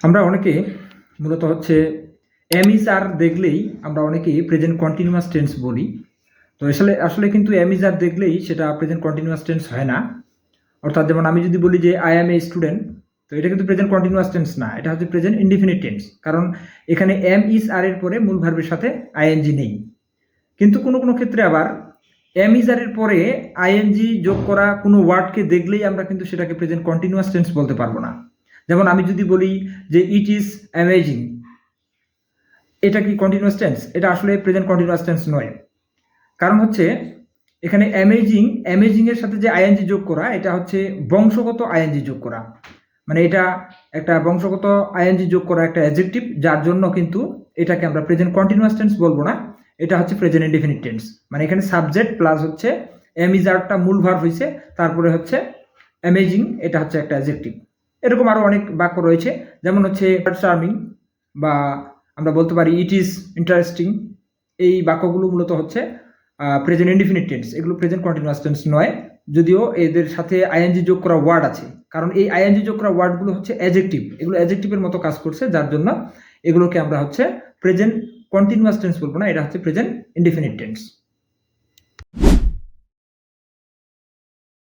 আমরা অনেকে মূলত হচ্ছে এম ইজ আর দেখলেই আমরা অনেকেই প্রেজেন্ট কন্টিনিউয়াস টেন্স বলি। তো আসলে আসলে কিন্তু এম ইজ আর দেখলেই সেটা প্রেজেন্ট কন্টিনিউয়াস টেন্স হয় না। অর্থাৎ যেমন আমি যদি বলি যে আই অ্যাম এ স্টুডেন্ট, তো এটা কিন্তু প্রেজেন্ট কন্টিনিউয়াস টেন্স না, এটা হচ্ছে প্রেজেন্ট ইনডিফিনিট টেন্স। কারণ এখানে এম ইজ আর এর পরে মূল ভার্বের সাথে আইএনজি নেই। কিন্তু কোনো কোনো ক্ষেত্রে আবার এম ইজ আর এর পরে আইএনজি যোগ করা কোনো ওয়ার্ডকে দেখলেই আমরা কিন্তু সেটাকে প্রেজেন্ট কন্টিনিউয়াস টেন্স বলতে পারবো না। যেমন আমি যদি বলি যে ইট ইজ অ্যামেজিং, এটা কি কন্টিনিউয়াস টেন্স? এটা আসলে প্রেজেন্ট কন্টিনিউয়াস টেন্স নয়। কারণ হচ্ছে এখানে অ্যামেজিং এর সাথে যে আইএনজি যোগ করা, এটা হচ্ছে বংশগত আইএনজি যোগ করা। মানে এটা একটা বংশগত আইএনজি যোগ করা একটা অ্যাডজেক্টিভ, যার জন্য কিন্তু এটাকে আমরা প্রেজেন্ট কন্টিনিউয়াস টেন্স বলবো না, এটা হচ্ছে প্রেজেন্ট ইনডিফিনিট টেন্স। মানে এখানে সাবজেক্ট প্লাস হচ্ছে অ্যামিজারটা মূল ভার্ব হয়েছে, তারপরে হচ্ছে অ্যামেজিং, এটা হচ্ছে একটা অ্যাডজেক্টিভ। এরকম আরো অনেক বাক্য রয়েছে, যেমন হচ্ছে চার্মিং, বা আমরা বলতে পারি ইট ইজ ইন্টারেস্টিং। এই বাক্যগুলো মূলত হচ্ছে প্রেজেন্ট ইনডিফিনিট টেন্স, এগুলো প্রেজেন্ট কন্টিনিউয়াস টেন্স নয়, যদিও এদের সাথে আইএনজি যোগ করা ওয়ার্ড আছে। কারণ এই আইএনজি যোগ করা ওয়ার্ডগুলো হচ্ছে অ্যাডজেক্টিভ, এগুলো অ্যাডজেক্টিভের মতো কাজ করছে, যার জন্য এগুলোকে আমরা হচ্ছে প্রেজেন্ট কন্টিনিউয়াস টেন্স বলবো না, এটা হচ্ছে প্রেজেন্ট ইনডিফিনিট টেন্স।